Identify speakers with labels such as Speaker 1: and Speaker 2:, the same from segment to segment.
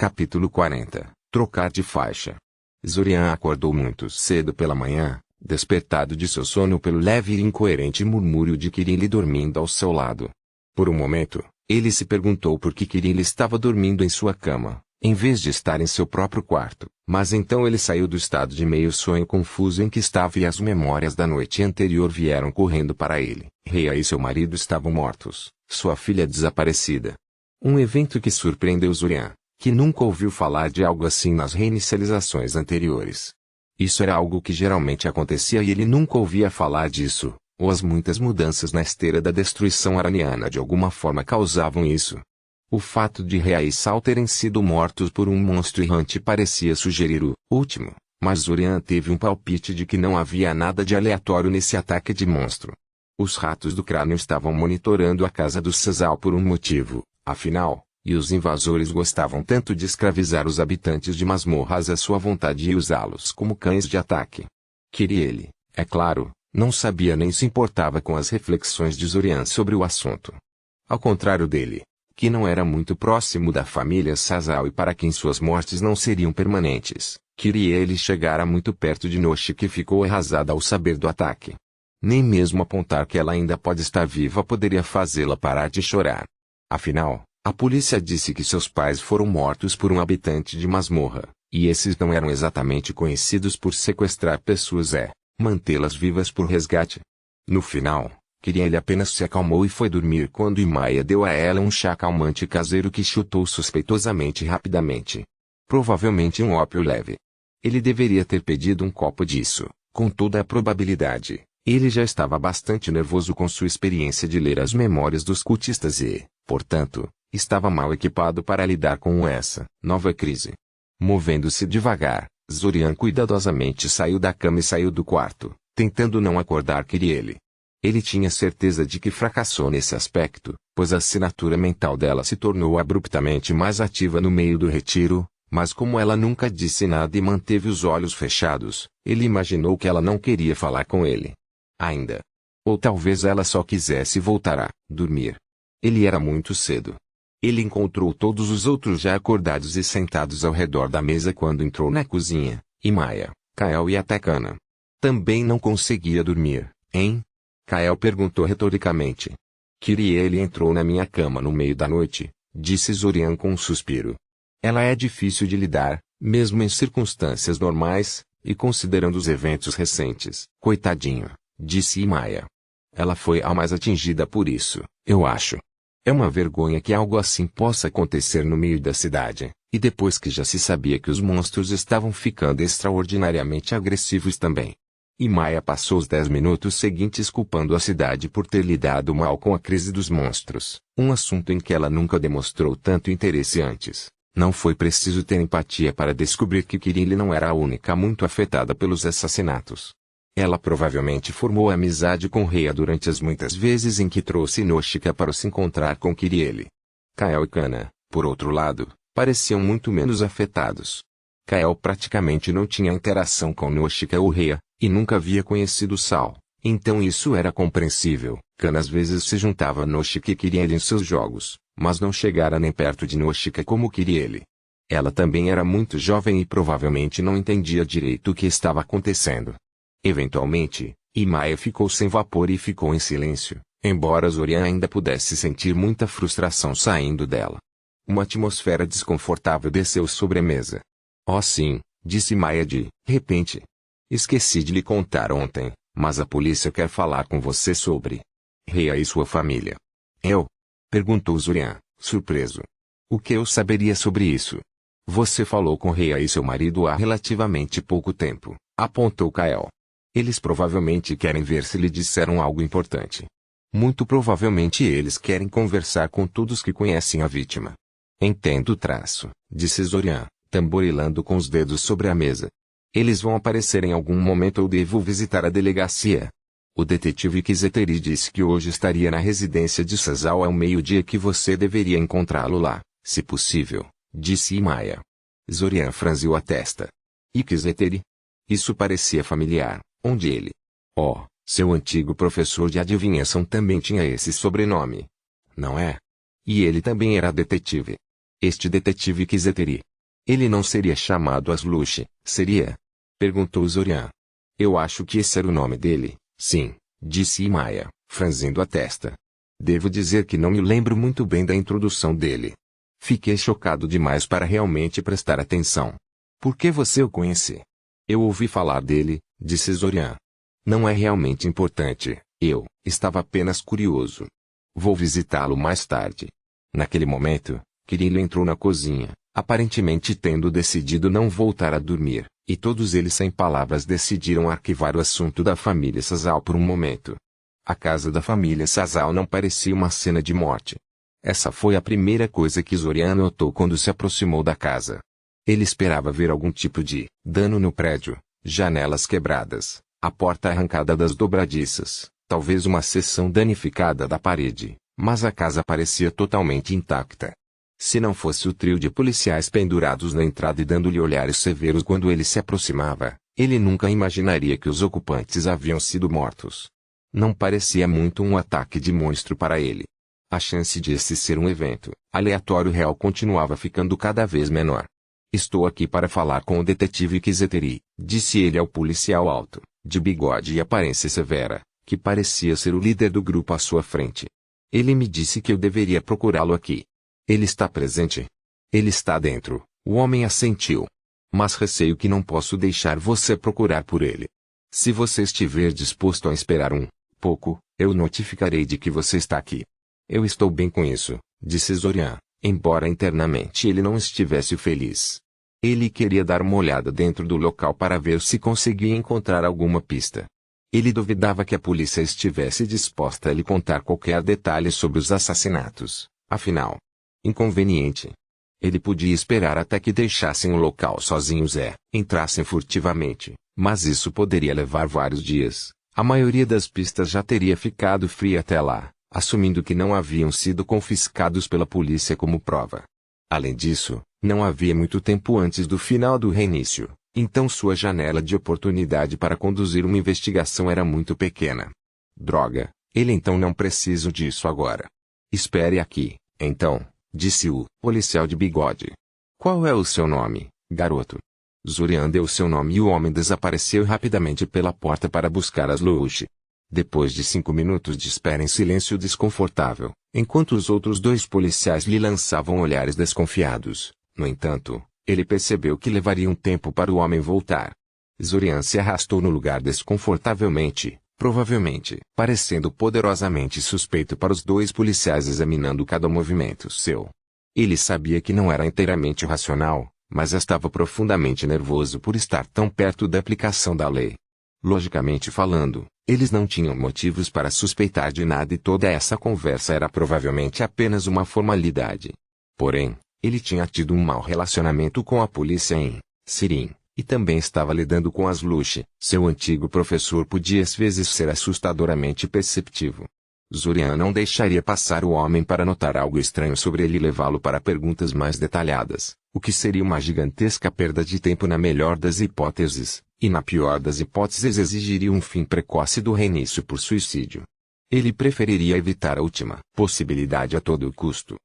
Speaker 1: Capítulo 40. Trocar de faixa. Zorian acordou muito cedo pela manhã, despertado de seu sono pelo leve e incoerente murmúrio de Kirili dormindo ao seu lado. Por um momento, ele se perguntou por que Kirili estava dormindo em sua cama, em vez de estar em seu próprio quarto. Mas então ele saiu do estado de meio sonho confuso em que estava e as memórias da noite anterior vieram correndo para ele. Rhea e seu marido estavam mortos, sua filha desaparecida. Um evento que surpreendeu Zorian, que nunca ouviu falar de algo assim nas reinicializações anteriores. Isso era algo que geralmente acontecia e ele nunca ouvia falar disso, ou as muitas mudanças na esteira da destruição araniana de alguma forma causavam isso. O fato de Rhea e Sal terem sido mortos por um monstro errante parecia sugerir o último, mas Zorian teve um palpite de que não havia nada de aleatório nesse ataque de monstro. Os ratos do crânio estavam monitorando a casa do Sazal por um motivo, afinal. E os invasores gostavam tanto de escravizar os habitantes de masmorras à sua vontade e usá-los como cães de ataque. Ele, é claro, não sabia nem se importava com as reflexões de Zorian sobre o assunto. Ao contrário dele, que não era muito próximo da família Sazal e para quem suas mortes não seriam permanentes, ele chegara muito perto de Noshi que ficou arrasada ao saber do ataque. Nem mesmo apontar que ela ainda pode estar viva poderia fazê-la parar de chorar. Afinal, a polícia disse que seus pais foram mortos por um habitante de masmorra, e esses não eram exatamente conhecidos por sequestrar pessoas mantê-las vivas por resgate. No final, ele apenas se acalmou e foi dormir quando Imaya deu a ela um chá calmante caseiro que chutou suspeitosamente rapidamente. Provavelmente um ópio leve. Ele deveria ter pedido um copo disso, com toda a probabilidade. Ele já estava bastante nervoso com sua experiência de ler as memórias dos cultistas e, portanto, estava mal equipado para lidar com essa nova crise. Movendo-se devagar, Zorian cuidadosamente saiu da cama e saiu do quarto, tentando não acordar Kirili. Ele tinha certeza de que fracassou nesse aspecto, pois a assinatura mental dela se tornou abruptamente mais ativa no meio do retiro, mas como ela nunca disse nada e manteve os olhos fechados, ele imaginou que ela não queria falar com ele. Ainda. Ou talvez ela só quisesse voltar a dormir. Ele era muito cedo. Ele encontrou todos os outros já acordados e sentados ao redor da mesa quando entrou na cozinha, Imaya, Kael e até Kana. Também não conseguia dormir, hein? Kael perguntou retoricamente. Ele entrou na minha cama no meio da noite, disse Zorian com um suspiro. Ela é difícil de lidar, mesmo em circunstâncias normais, e considerando os eventos recentes. Coitadinho, disse Imaya. Ela foi a mais atingida por isso, eu acho. É uma vergonha que algo assim possa acontecer no meio da cidade, e depois que já se sabia que os monstros estavam ficando extraordinariamente agressivos também. Imaya passou os 10 minutos seguintes culpando a cidade por ter lidado mal com a crise dos monstros, um assunto em que ela nunca demonstrou tanto interesse antes. Não foi preciso ter empatia para descobrir que Kirili não era a única muito afetada pelos assassinatos. Ela provavelmente formou amizade com Rhea durante as muitas vezes em que trouxe Noshika para se encontrar com Kirili. Kael e Kana, por outro lado, pareciam muito menos afetados. Kael praticamente não tinha interação com Noshika ou Rhea, e nunca havia conhecido Sal, então isso era compreensível. Kana às vezes se juntava a Noshika e Kirili em seus jogos, mas não chegara nem perto de Noshika como Kirili. Ela também era muito jovem e provavelmente não entendia direito o que estava acontecendo. Eventualmente, Imaya ficou sem vapor e ficou em silêncio, embora Zorian ainda pudesse sentir muita frustração saindo dela. Uma atmosfera desconfortável desceu sobre a mesa. Oh sim, disse Imaya de repente. Esqueci de lhe contar ontem, mas a polícia quer falar com você sobre Rhea e sua família. Eu? Perguntou Zorian, surpreso. O que eu saberia sobre isso? Você falou com Rhea e seu marido há relativamente pouco tempo, apontou Kael. Eles provavelmente querem ver se lhe disseram algo importante. Muito provavelmente eles querem conversar com todos que conhecem a vítima. Entendo o traço, disse Zorian, tamborilando com os dedos sobre a mesa. Eles vão aparecer em algum momento ou devo visitar a delegacia? O detetive Kizeteri disse que hoje estaria na residência de Sazal ao meio-dia que você deveria encontrá-lo lá, se possível, disse Imaya. Zorian franziu a testa. E Kizeteri? Isso parecia familiar. Onde ele? Oh, seu antigo professor de adivinhação também tinha esse sobrenome. Não é? E ele também era detetive. Este detetive Kizeteri, Ele não seria chamado Aslush, seria? Perguntou Zorian. Eu acho que esse era o nome dele, sim, disse Imaya, franzindo a testa. Devo dizer que não me lembro muito bem da introdução dele. Fiquei chocado demais para realmente prestar atenção. Por que você o conhece? Eu ouvi falar dele, disse Zorian. Não é realmente importante, eu estava apenas curioso. Vou visitá-lo mais tarde. Naquele momento, Kirilo entrou na cozinha, aparentemente tendo decidido não voltar a dormir, e todos eles sem palavras decidiram arquivar o assunto da família Sasao por um momento. A casa da família Sasao não parecia uma cena de morte. Essa foi a primeira coisa que Zorian notou quando se aproximou da casa. Ele esperava ver algum tipo de dano no prédio, janelas quebradas, a porta arrancada das dobradiças, talvez uma seção danificada da parede, mas a casa parecia totalmente intacta. Se não fosse o trio de policiais pendurados na entrada e dando-lhe olhares severos quando ele se aproximava, ele nunca imaginaria que os ocupantes haviam sido mortos. Não parecia muito um ataque de monstro para ele. A chance de esse ser um evento aleatório real continuava ficando cada vez menor. Estou aqui para falar com o detetive Kizeteri, disse ele ao policial alto, de bigode e aparência severa, que parecia ser o líder do grupo à sua frente. Ele me disse que eu deveria procurá-lo aqui. Ele está presente? Ele está dentro, o homem assentiu. Mas receio que não posso deixar você procurar por ele. Se você estiver disposto a esperar um pouco, eu notificarei de que você está aqui. Eu estou bem com isso, disse Zorian, embora internamente ele não estivesse feliz. Ele queria dar uma olhada dentro do local para ver se conseguia encontrar alguma pista. Ele duvidava que a polícia estivesse disposta a lhe contar qualquer detalhe sobre os assassinatos, afinal. Inconveniente. Ele podia esperar até que deixassem o local sozinhos e entrassem furtivamente, mas isso poderia levar vários dias. A maioria das pistas já teria ficado fria até lá, assumindo que não haviam sido confiscados pela polícia como prova. Além disso, não havia muito tempo antes do final do reinício, então sua janela de oportunidade para conduzir uma investigação era muito pequena. Droga, ele então não precisa disso agora. Espere aqui, então, disse o policial de bigode. Qual é o seu nome, garoto? Zorian deu seu nome e o homem desapareceu rapidamente pela porta para buscar Aslush. Depois de 5 minutos de espera em silêncio desconfortável, enquanto os outros 2 policiais lhe lançavam olhares desconfiados, no entanto, ele percebeu que levaria um tempo para o homem voltar. Zorian se arrastou no lugar desconfortavelmente, provavelmente parecendo poderosamente suspeito para os 2 policiais examinando cada movimento seu. Ele sabia que não era inteiramente racional, mas estava profundamente nervoso por estar tão perto da aplicação da lei. Logicamente falando, eles não tinham motivos para suspeitar de nada e toda essa conversa era provavelmente apenas uma formalidade. Porém, ele tinha tido um mau relacionamento com a polícia em Sirim, e também estava lidando com Aslush, seu antigo professor podia às vezes ser assustadoramente perceptivo. Zorian não deixaria passar o homem para notar algo estranho sobre ele e levá-lo para perguntas mais detalhadas, o que seria uma gigantesca perda de tempo na melhor das hipóteses, e na pior das hipóteses exigiria um fim precoce do reinício por suicídio. Ele preferiria evitar a última possibilidade a todo custo.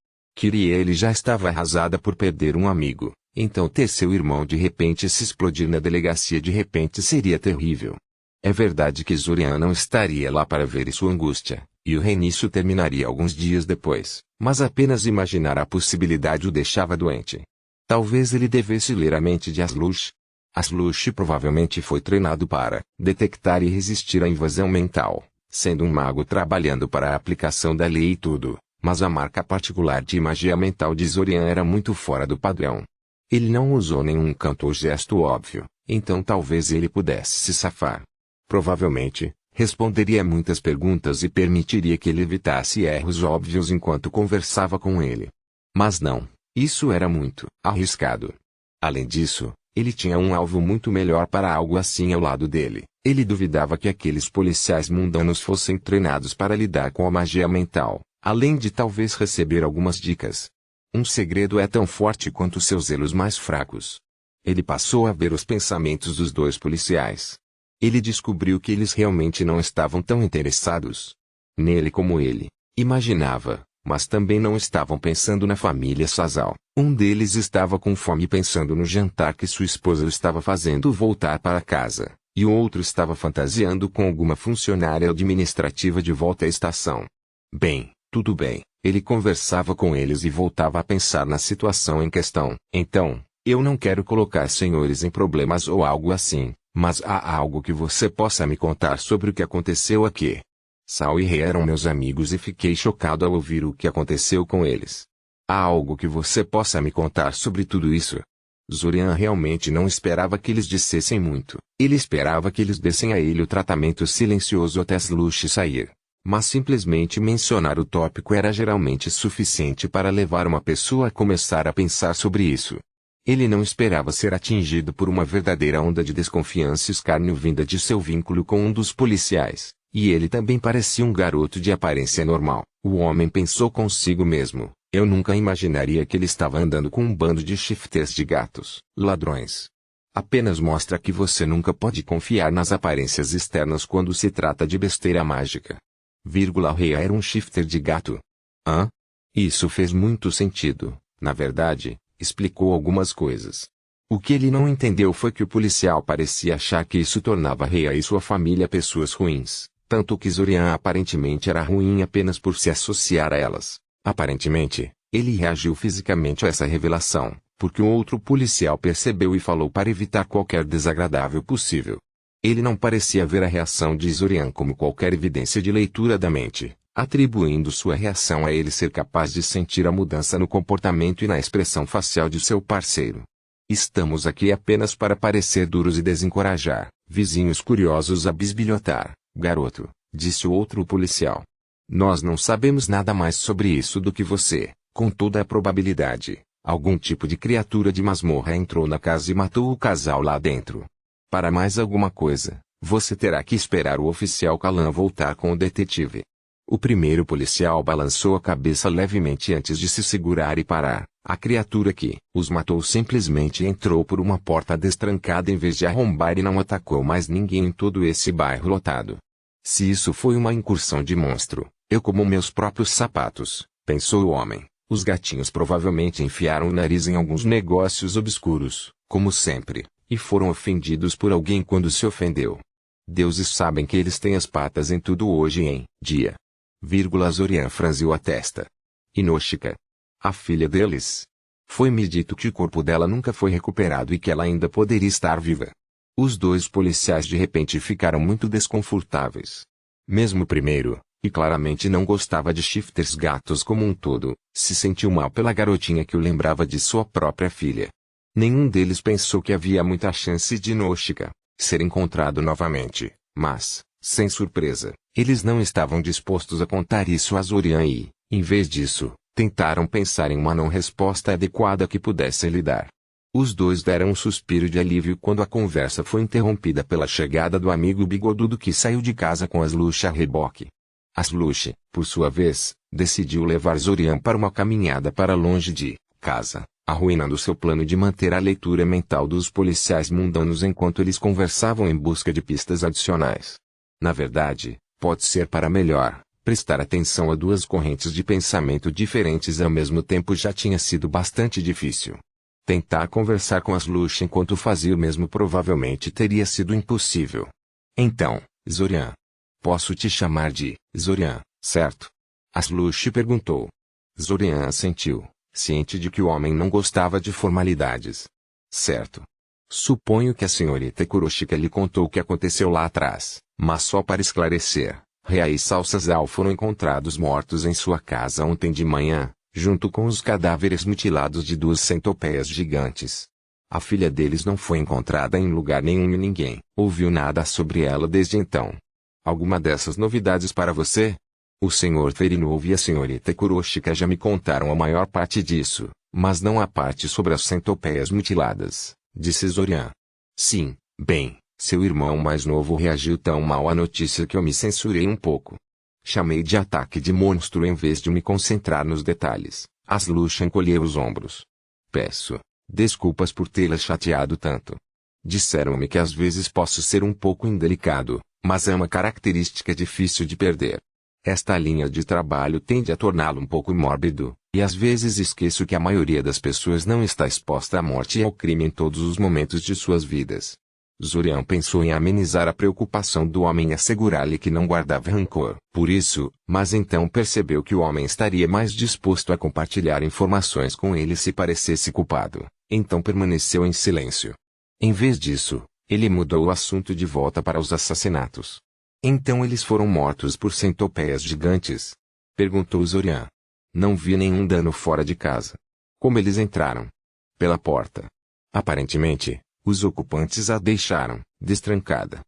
Speaker 1: Ele já estava arrasada por perder um amigo, então ter seu irmão de repente se explodir na delegacia de repente seria terrível. É verdade que Zorian não estaria lá para ver sua angústia, e o reinício terminaria alguns dias depois, mas apenas imaginar a possibilidade o deixava doente. Talvez ele devesse ler a mente de Aslush. Aslush provavelmente foi treinado para detectar e resistir à invasão mental, sendo um mago trabalhando para a aplicação da lei e tudo, mas a marca particular de magia mental de Zorian era muito fora do padrão. Ele não usou nenhum canto ou gesto óbvio, então talvez ele pudesse se safar. Provavelmente, responderia a muitas perguntas e permitiria que ele evitasse erros óbvios enquanto conversava com ele. Mas não, isso era muito arriscado. Além disso, ele tinha um alvo muito melhor para algo assim ao lado dele. Ele duvidava que aqueles policiais mundanos fossem treinados para lidar com a magia mental, além de talvez receber algumas dicas. Um segredo é tão forte quanto seus elos mais fracos. Ele passou a ver os pensamentos dos 2 policiais. Ele descobriu que eles realmente não estavam tão interessados nele como ele imaginava, Mas também não estavam pensando na família Sazal. Um deles estava com fome pensando no jantar que sua esposa estava fazendo voltar para casa, e o outro estava fantasiando com alguma funcionária administrativa de volta à estação. Bem, tudo bem, ele conversava com eles e voltava a pensar na situação em questão. Então, eu não quero colocar senhores em problemas ou algo assim, mas há algo que você possa me contar sobre o que aconteceu aqui. Sal e Rei eram meus amigos e fiquei chocado ao ouvir o que aconteceu com eles. Há algo que você possa me contar sobre tudo isso? Zorian realmente não esperava que eles dissessem muito. Ele esperava que eles dessem a ele o tratamento silencioso até Slush sair. Mas simplesmente mencionar o tópico era geralmente suficiente para levar uma pessoa a começar a pensar sobre isso. Ele não esperava ser atingido por uma verdadeira onda de desconfiança e escárnio vinda de seu vínculo com um dos policiais. E ele também parecia um garoto de aparência normal. O homem pensou consigo mesmo. Eu nunca imaginaria que ele estava andando com um bando de shifters de gatos. Ladrões. Apenas mostra que você nunca pode confiar nas aparências externas quando se trata de besteira mágica. Rei era um shifter de gato. Hã? Isso fez muito sentido. Na verdade, explicou algumas coisas. O que ele não entendeu foi que o policial parecia achar que isso tornava Rei e sua família pessoas ruins. Tanto que Zorian aparentemente era ruim apenas por se associar a elas. Aparentemente, ele reagiu fisicamente a essa revelação, porque o outro policial percebeu e falou para evitar qualquer desagradável possível. Ele não parecia ver a reação de Zorian como qualquer evidência de leitura da mente, atribuindo sua reação a ele ser capaz de sentir a mudança no comportamento e na expressão facial de seu parceiro. Estamos aqui apenas para parecer duros e desencorajar vizinhos curiosos a bisbilhotar. Garoto, disse o outro policial. Nós não sabemos nada mais sobre isso do que você. Com toda a probabilidade, algum tipo de criatura de masmorra entrou na casa e matou o casal lá dentro. Para mais alguma coisa, você terá que esperar o oficial Kalan voltar com o detetive. O primeiro policial balançou a cabeça levemente antes de se segurar e parar. A criatura que os matou simplesmente entrou por uma porta destrancada em vez de arrombar e não atacou mais ninguém em todo esse bairro lotado. Se isso foi uma incursão de monstro, eu como meus próprios sapatos, pensou o homem. Os gatinhos provavelmente enfiaram o nariz em alguns negócios obscuros, como sempre, e foram ofendidos por alguém quando se ofendeu. Deuses sabem que eles têm as patas em tudo hoje em dia. Zorian franziu a testa. Inoshika. A filha deles. Foi-me dito que o corpo dela nunca foi recuperado e que ela ainda poderia estar viva. Os dois policiais de repente ficaram muito desconfortáveis. Mesmo o primeiro, e claramente não gostava de shifters gatos como um todo, se sentiu mal pela garotinha que o lembrava de sua própria filha. Nenhum deles pensou que havia muita chance de Inoshika ser encontrado novamente, mas, sem surpresa, eles não estavam dispostos a contar isso a Zorian e, em vez disso, tentaram pensar em uma não resposta adequada que pudessem lhe dar. Os dois deram um suspiro de alívio quando a conversa foi interrompida pela chegada do amigo bigodudo que saiu de casa com Slush a reboque. Slush, por sua vez, decidiu levar Zorian para uma caminhada para longe de casa, arruinando seu plano de manter a leitura mental dos policiais mundanos enquanto eles conversavam em busca de pistas adicionais. Na verdade, pode ser para melhor. Prestar atenção a duas correntes de pensamento diferentes ao mesmo tempo já tinha sido bastante difícil. Tentar conversar com Slush enquanto fazia o mesmo provavelmente teria sido impossível. Então, Zorian. Posso te chamar de Zorian, certo? Slush perguntou. Zorian assentiu, ciente de que o homem não gostava de formalidades. Certo. Suponho que a senhorita Kuroshika lhe contou o que aconteceu lá atrás, mas só para esclarecer. Rei e Sazal foram encontrados mortos em sua casa ontem de manhã, junto com os cadáveres mutilados de duas centopeias gigantes. A filha deles não foi encontrada em lugar nenhum e ninguém ouviu nada sobre ela desde então. Alguma dessas novidades para você? O Sr. Ferinov e a senhorita Kuroshika já me contaram a maior parte disso, mas não a parte sobre as centopeias mutiladas, disse Zorian. Sim, bem. Seu irmão mais novo reagiu tão mal à notícia que eu me censurei um pouco. Chamei de ataque de monstro em vez de me concentrar nos detalhes. Slush encolheu os ombros. Peço desculpas por tê-la chateado tanto. Disseram-me que às vezes posso ser um pouco indelicado, mas é uma característica difícil de perder. Esta linha de trabalho tende a torná-lo um pouco mórbido, e às vezes esqueço que a maioria das pessoas não está exposta à morte e ao crime em todos os momentos de suas vidas. Zorian pensou em amenizar a preocupação do homem e assegurar-lhe que não guardava rancor por isso, mas então percebeu que o homem estaria mais disposto a compartilhar informações com ele se parecesse culpado, então permaneceu em silêncio. Em vez disso, ele mudou o assunto de volta para os assassinatos. Então eles foram mortos por centopeias gigantes? Perguntou Zorian. Não vi nenhum dano fora de casa. Como eles entraram? Pela porta. Aparentemente, os ocupantes a deixaram, destrancada.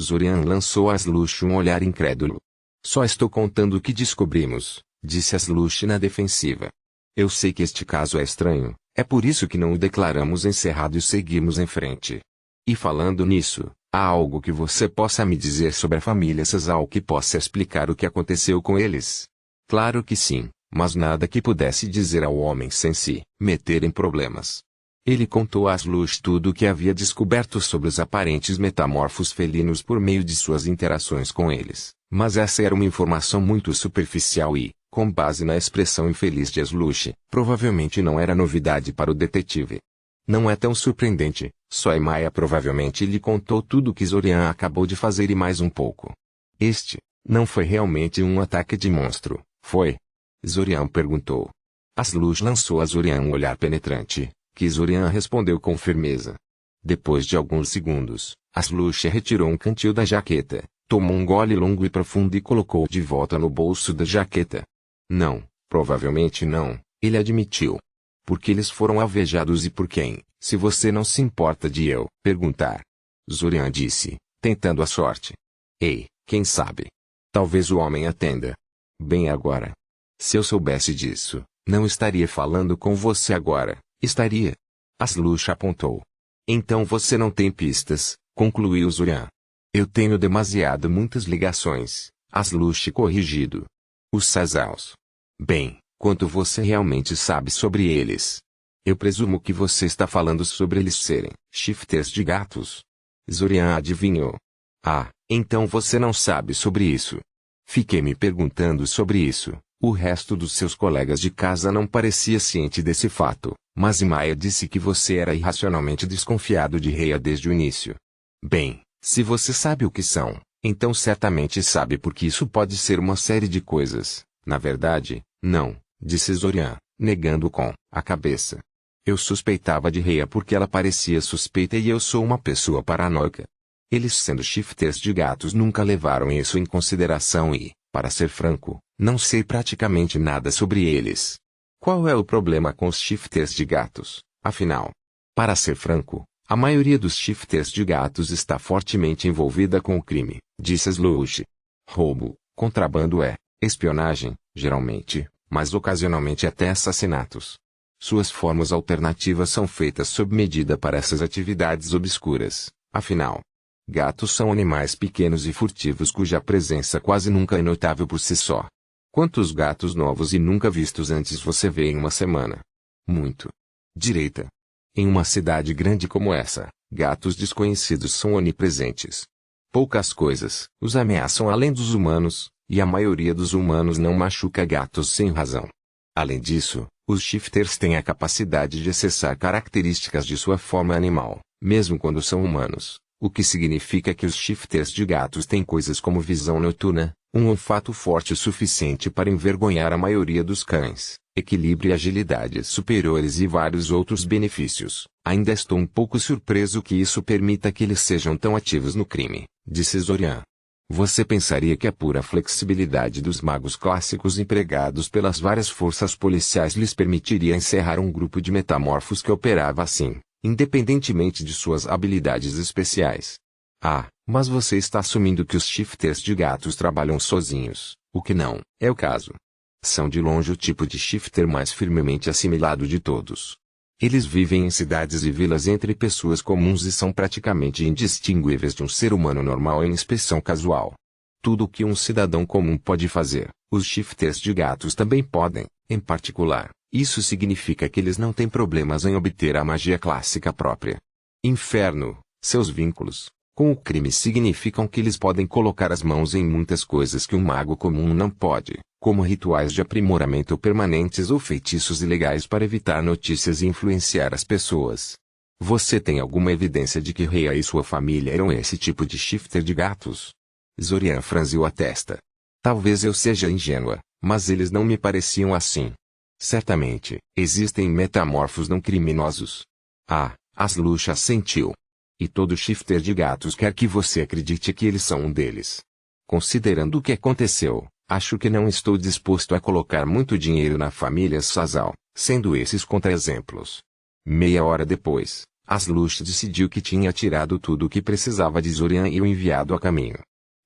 Speaker 1: Zorian lançou a Slush um olhar incrédulo. Só estou contando o que descobrimos, disse a Slush na defensiva. Eu sei que este caso é estranho, é por isso que não o declaramos encerrado e seguimos em frente. E falando nisso, há algo que você possa me dizer sobre a família Sasal que possa explicar o que aconteceu com eles? Claro que sim, mas nada que pudesse dizer ao homem sem se meter em problemas. Ele contou a Slush tudo o que havia descoberto sobre os aparentes metamorfos felinos por meio de suas interações com eles, mas essa era uma informação muito superficial e, com base na expressão infeliz de Slush, provavelmente não era novidade para o detetive. Não é tão surpreendente, só Maia provavelmente lhe contou tudo o que Zorian acabou de fazer e mais um pouco. Este, não foi realmente um ataque de monstro, foi? Zorian perguntou. Slush lançou a Zorian um olhar penetrante, que Zorian respondeu com firmeza. Depois de alguns segundos, Slush retirou um cantil da jaqueta, tomou um gole longo e profundo e colocou de volta no bolso da jaqueta. Não, provavelmente não, ele admitiu. Porque eles foram alvejados e por quem, se você não se importa de eu perguntar? Zorian disse, tentando a sorte. Ei, quem sabe? Talvez o homem atenda. Bem agora. Se eu soubesse disso, não estaria falando com você agora, estaria? Slush apontou. Então você não tem pistas, concluiu Zorian. Eu tenho demasiado muitas ligações, Slush corrigido. Os Sasals. Bem, quanto você realmente sabe sobre eles? Eu presumo que você está falando sobre eles serem shifters de gatos. Zorian adivinhou. Ah, então você não sabe sobre isso. Fiquei me perguntando sobre isso. O resto dos seus colegas de casa não parecia ciente desse fato, mas Maia disse que você era irracionalmente desconfiado de Rhea desde o início. Bem, se você sabe o que são, então certamente sabe porque isso pode ser uma série de coisas. Na verdade, não, disse Zorian, negando com a cabeça. Eu suspeitava de Rhea porque ela parecia suspeita e eu sou uma pessoa paranoica. Eles sendo shifters de gatos nunca levaram isso em consideração e, para ser franco, não sei praticamente nada sobre eles. Qual é o problema com os shifters de gatos, afinal? Para ser franco, a maioria dos shifters de gatos está fortemente envolvida com o crime, disse Slush. Roubo, contrabando espionagem, geralmente, mas ocasionalmente até assassinatos. Suas formas alternativas são feitas sob medida para essas atividades obscuras, afinal. Gatos são animais pequenos e furtivos cuja presença quase nunca é notável por si só. Quantos gatos novos e nunca vistos antes você vê em uma semana? Muito. Direita. Em uma cidade grande como essa, gatos desconhecidos são onipresentes. Poucas coisas os ameaçam além dos humanos, e a maioria dos humanos não machuca gatos sem razão. Além disso, os shifters têm a capacidade de acessar características de sua forma animal, mesmo quando são humanos. O que significa que os shifters de gatos têm coisas como visão noturna, um olfato forte o suficiente para envergonhar a maioria dos cães, equilíbrio e agilidade superiores e vários outros benefícios. Ainda estou um pouco surpreso que isso permita que eles sejam tão ativos no crime, disse Zorian. Você pensaria que a pura flexibilidade dos magos clássicos empregados pelas várias forças policiais lhes permitiria encerrar um grupo de metamorfos que operava assim, independentemente de suas habilidades especiais. Ah, mas você está assumindo que os shifters de gatos trabalham sozinhos, o que não é o caso. São de longe o tipo de shifter mais firmemente assimilado de todos. Eles vivem em cidades e vilas entre pessoas comuns e são praticamente indistinguíveis de um ser humano normal em inspeção casual. Tudo o que um cidadão comum pode fazer, os shifters de gatos também podem, em particular. Isso significa que eles não têm problemas em obter a magia clássica própria. Inferno, seus vínculos, Com o crime significam que eles podem colocar as mãos em muitas coisas que um mago comum não pode, como rituais de aprimoramento permanentes ou feitiços ilegais para evitar notícias e influenciar as pessoas. Você tem alguma evidência de que Rhea e sua família eram esse tipo de shifter de gatos? Zorian franziu a testa. Talvez eu seja ingênua, mas eles não me pareciam assim. Certamente, existem metamorfos não criminosos. Aslush assentiu. E todo shifter de gatos quer que você acredite que eles são um deles. Considerando o que aconteceu, acho que não estou disposto a colocar muito dinheiro na família Sazal, sendo esses contra-exemplos. Meia hora depois, Aslush decidiu que tinha tirado tudo o que precisava de Zorian e o enviado a caminho.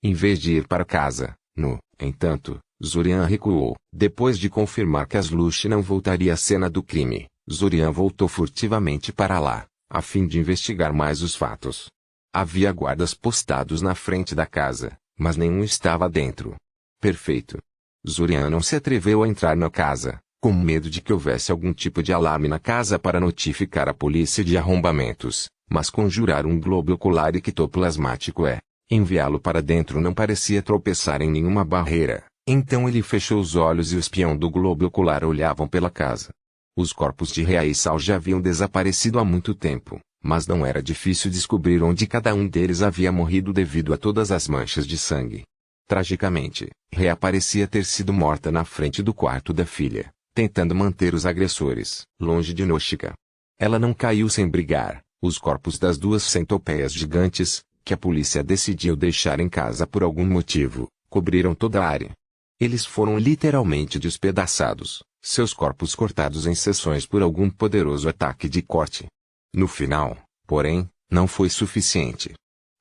Speaker 1: Em vez de ir para casa, no entanto, Zorian recuou. Depois de confirmar que Aslush não voltaria à cena do crime, Zorian voltou furtivamente para lá, a fim de investigar mais os fatos. Havia guardas postados na frente da casa, mas nenhum estava dentro. Perfeito. Zorian não se atreveu a entrar na casa, com medo de que houvesse algum tipo de alarme na casa para notificar a polícia de arrombamentos, mas conjurar um globo ocular ectoplasmático enviá-lo para dentro não parecia tropeçar em nenhuma barreira, então ele fechou os olhos e o espião do globo ocular olhavam pela casa. Os corpos de Rhea e Sal já haviam desaparecido há muito tempo, mas não era difícil descobrir onde cada um deles havia morrido devido a todas as manchas de sangue. Tragicamente, Rhea parecia ter sido morta na frente do quarto da filha, tentando manter os agressores longe de Noshika. Ela não caiu sem brigar. Os corpos das duas centopeias gigantes, que a polícia decidiu deixar em casa por algum motivo, cobriram toda a área. Eles foram literalmente despedaçados, seus corpos cortados em seções por algum poderoso ataque de corte. No final, porém, não foi suficiente.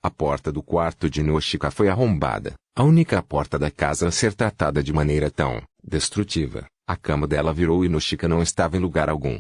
Speaker 1: A porta do quarto de Noshika foi arrombada, a única porta da casa a ser tratada de maneira tão destrutiva. A cama dela virou e Noshika não estava em lugar algum.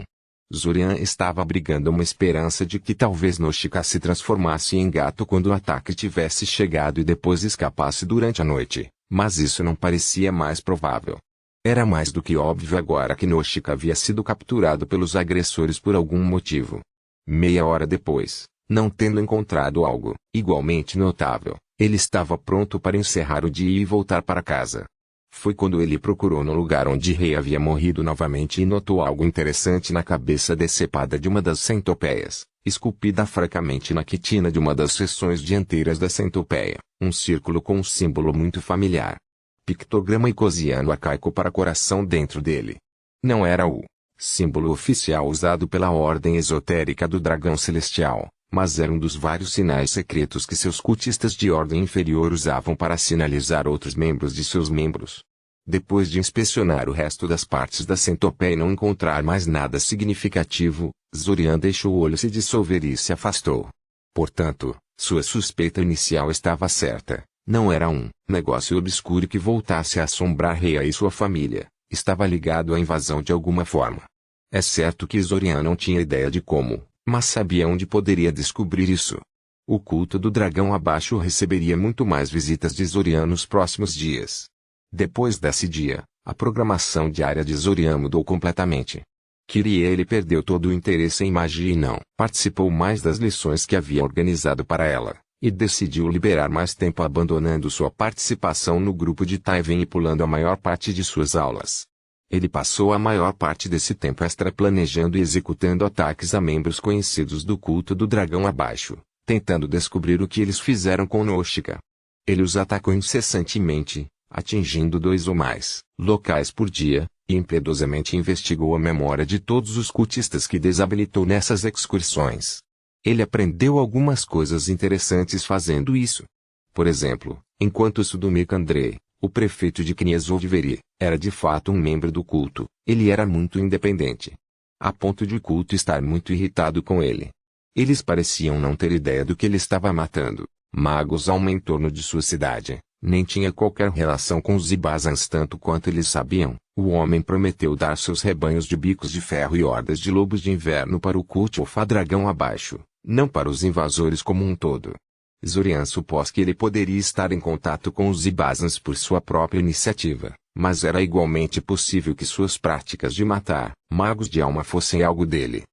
Speaker 1: Zorian estava abrigando uma esperança de que talvez Noshika se transformasse em gato quando o ataque tivesse chegado e depois escapasse durante a noite, mas isso não parecia mais provável. Era mais do que óbvio agora que Noshika havia sido capturado pelos agressores por algum motivo. Meia hora depois, não tendo encontrado algo igualmente notável, ele estava pronto para encerrar o dia e voltar para casa. Foi quando ele procurou no lugar onde Rhea havia morrido novamente e notou algo interessante na cabeça decepada de uma das centopeias, esculpida fracamente na quitina de uma das seções dianteiras da centopeia, um círculo com um símbolo muito familiar. Pictograma icosiano arcaico para coração dentro dele. Não era o símbolo oficial usado pela ordem esotérica do dragão celestial, mas era um dos vários sinais secretos que seus cultistas de ordem inferior usavam para sinalizar outros membros de seus membros. Depois de inspecionar o resto das partes da centopeia e não encontrar mais nada significativo, Zorian deixou o olho se dissolver e se afastou. Portanto, sua suspeita inicial estava certa. Não era um negócio obscuro que voltasse a assombrar Rhea e sua família. Estava ligado à invasão de alguma forma. É certo que Zorian não tinha ideia de como, mas sabia onde poderia descobrir isso. O culto do dragão abaixo receberia muito mais visitas de Zorian nos próximos dias. Depois desse dia, a programação diária de Zorian mudou completamente. Ele perdeu todo o interesse em magia e não participou mais das lições que havia organizado para ela, e decidiu liberar mais tempo abandonando sua participação no grupo de Taiven e pulando a maior parte de suas aulas. Ele passou a maior parte desse tempo extra planejando e executando ataques a membros conhecidos do culto do dragão abaixo, tentando descobrir o que eles fizeram com Noshika. Ele os atacou incessantemente, atingindo 2 ou mais locais por dia, e impiedosamente investigou a memória de todos os cultistas que desabilitou nessas excursões. Ele aprendeu algumas coisas interessantes fazendo isso. Por exemplo, enquanto Sudumik Andrei, o prefeito de Kniezovveri, era de fato um membro do culto, ele era muito independente. A ponto de o culto estar muito irritado com ele. Eles pareciam não ter ideia do que ele estava matando, magos ao entorno de sua cidade, nem tinha qualquer relação com os Ibazans tanto quanto eles sabiam. O homem prometeu dar seus rebanhos de bicos de ferro e hordas de lobos de inverno para o culto Dragão abaixo, não para os invasores como um todo. Zorian supôs que ele poderia estar em contato com os Ibazans por sua própria iniciativa, mas era igualmente possível que suas práticas de matar magos de alma fossem algo dele.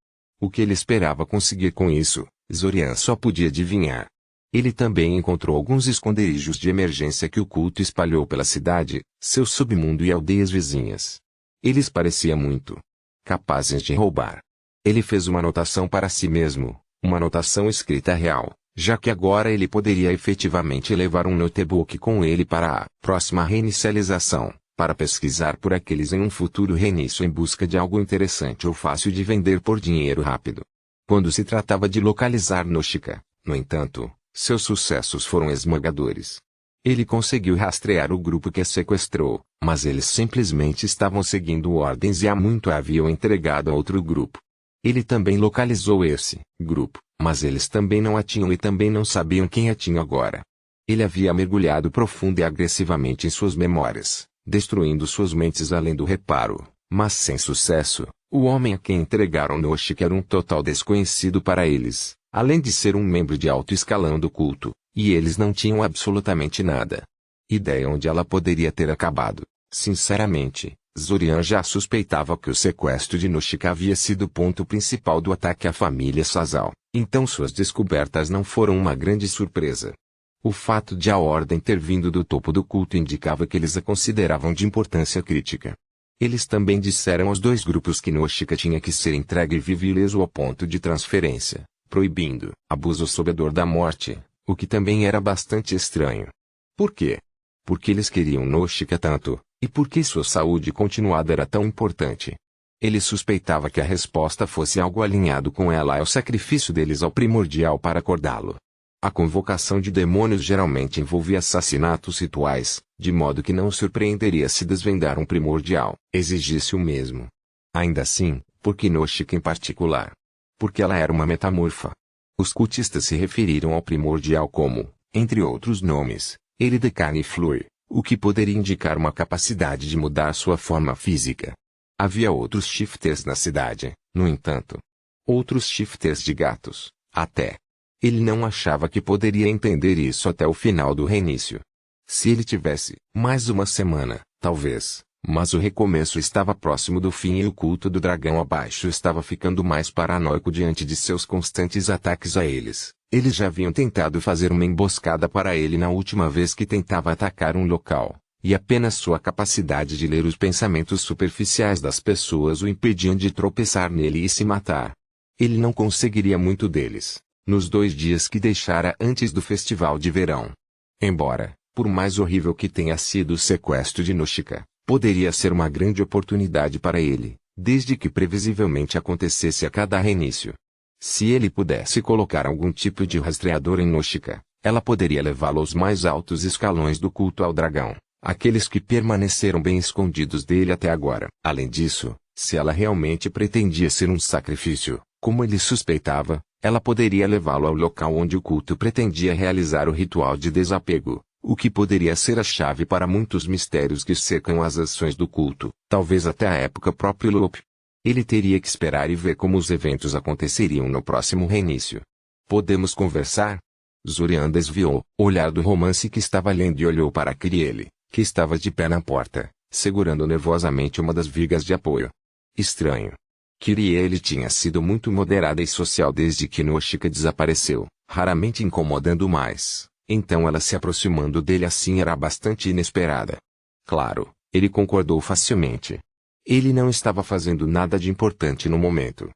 Speaker 1: O que ele esperava conseguir com isso, Zorian só podia adivinhar. Ele também encontrou alguns esconderijos de emergência que o culto espalhou pela cidade, seu submundo e aldeias vizinhas. Eles pareciam muito capazes de roubar. Ele fez uma anotação para si mesmo, uma anotação escrita real, já que agora ele poderia efetivamente levar um notebook com ele para a próxima reinicialização, para pesquisar por aqueles em um futuro reinício em busca de algo interessante ou fácil de vender por dinheiro rápido. Quando se tratava de localizar Noshika, no entanto, seus sucessos foram esmagadores. Ele conseguiu rastrear o grupo que a sequestrou, mas eles simplesmente estavam seguindo ordens e há muito a haviam entregado a outro grupo. Ele também localizou esse grupo, mas eles também não a tinham e também não sabiam quem a tinha agora. Ele havia mergulhado profundo e agressivamente em suas memórias, destruindo suas mentes além do reparo, mas sem sucesso. O homem a quem entregaram Noshika era um total desconhecido para eles, além de ser um membro de alto escalão do culto, e eles não tinham absolutamente nada. Ideia onde ela poderia ter acabado. Sinceramente, Zorian já suspeitava que o sequestro de Noshika havia sido o ponto principal do ataque à família Sasao, então suas descobertas não foram uma grande surpresa. O fato de a ordem ter vindo do topo do culto indicava que eles a consideravam de importância crítica. Eles também disseram aos dois grupos que Noshika tinha que ser entregue vivo e ileso ao ponto de transferência, proibindo abuso sob a dor da morte, o que também era bastante estranho. Por quê? Porque eles queriam Noshika tanto, e porque sua saúde continuada era tão importante. Ele suspeitava que a resposta fosse algo alinhado com ela ao sacrifício deles ao primordial para acordá-lo. A convocação de demônios geralmente envolvia assassinatos rituais, de modo que não surpreenderia se desvendar um primordial exigisse o mesmo. Ainda assim, por que Noshika em particular? Porque ela era uma metamorfa. Os cultistas se referiram ao primordial como, entre outros nomes, ele de carne e flui, o que poderia indicar uma capacidade de mudar sua forma física. Havia outros shifters na cidade, no entanto. Outros shifters de gatos, até. Ele não achava que poderia entender isso até o final do reinício. Se ele tivesse mais uma semana, talvez, mas o recomeço estava próximo do fim e o culto do dragão abaixo estava ficando mais paranoico diante de seus constantes ataques a eles. Eles já haviam tentado fazer uma emboscada para ele na última vez que tentava atacar um local, e apenas sua capacidade de ler os pensamentos superficiais das pessoas o impediam de tropeçar nele e se matar. Ele não conseguiria muito deles nos 2 dias que deixara antes do festival de verão. Embora, por mais horrível que tenha sido o sequestro de Noshika, poderia ser uma grande oportunidade para ele, desde que previsivelmente acontecesse a cada reinício. Se ele pudesse colocar algum tipo de rastreador em Noshika, ela poderia levá-lo aos mais altos escalões do culto ao dragão, aqueles que permaneceram bem escondidos dele até agora. Além disso, se ela realmente pretendia ser um sacrifício, como ele suspeitava, ela poderia levá-lo ao local onde o culto pretendia realizar o ritual de desapego, o que poderia ser a chave para muitos mistérios que cercam as ações do culto, talvez até a época próprio Lope. Ele teria que esperar e ver como os eventos aconteceriam no próximo reinício. Podemos conversar? Zorian desviou o olhar do romance que estava lendo e olhou para Kyrielle, que estava de pé na porta, segurando nervosamente uma das vigas de apoio. Estranho. Kyrielle tinha sido muito moderada e social desde que Noshika desapareceu, raramente incomodando mais, então ela se aproximando dele assim era bastante inesperada. Claro, ele concordou facilmente. Ele não estava fazendo nada de importante no momento.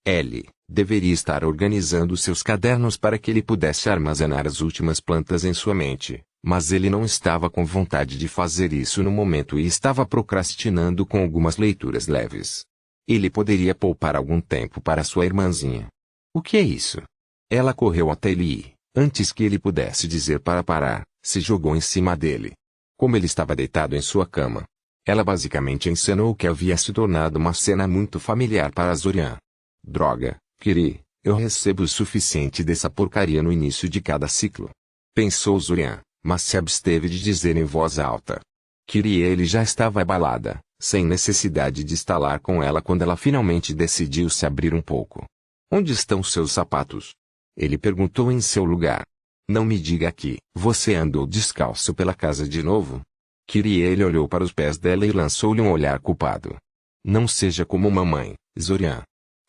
Speaker 1: Ele deveria estar organizando seus cadernos para que ele pudesse armazenar as últimas plantas em sua mente, mas ele não estava com vontade de fazer isso no momento e estava procrastinando com algumas leituras leves. Ele poderia poupar algum tempo para sua irmãzinha. O que é isso? Ela correu até ele e, antes que ele pudesse dizer para parar, se jogou em cima dele. Como ele estava deitado em sua cama, ela basicamente encenou o que havia se tornado uma cena muito familiar para Zorian. Droga, Kiri, eu recebo o suficiente dessa porcaria no início de cada ciclo. Pensou Zorian, mas se absteve de dizer em voz alta. Kyrielle já estava abalada, sem necessidade de estalar com ela quando ela finalmente decidiu se abrir um pouco. Onde estão seus sapatos? Ele perguntou em seu lugar. Não me diga que você andou descalço pela casa de novo? Kyrielle olhou para os pés dela e lançou-lhe um olhar culpado. Não seja como mamãe, Zorian.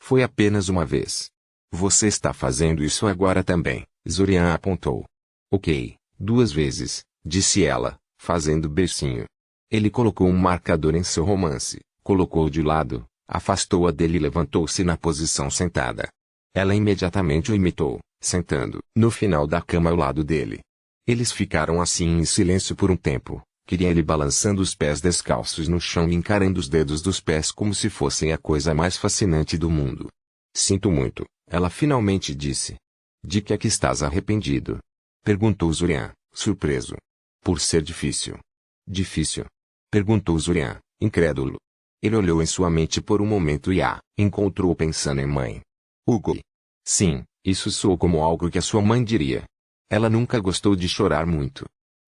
Speaker 1: Foi apenas uma vez. Você está fazendo isso agora também, Zorian apontou. Ok, 2 vezes, disse ela, fazendo beicinho. Ele colocou um marcador em seu romance, colocou-o de lado, afastou-a dele e levantou-se na posição sentada. Ela imediatamente o imitou, sentando no final da cama ao lado dele. Eles ficaram assim em silêncio por um tempo, queria ele balançando os pés descalços no chão e encarando os dedos dos pés como se fossem a coisa mais fascinante do mundo. Sinto muito, ela finalmente disse. De que é que estás arrependido? Perguntou Zurian, surpreso. Por ser difícil. Difícil? Perguntou Zurian, incrédulo. Ele olhou em sua mente por um momento e a encontrou pensando em mãe. Hugo. Sim, isso soou como algo que a sua mãe diria. Ela nunca gostou de chorar muito.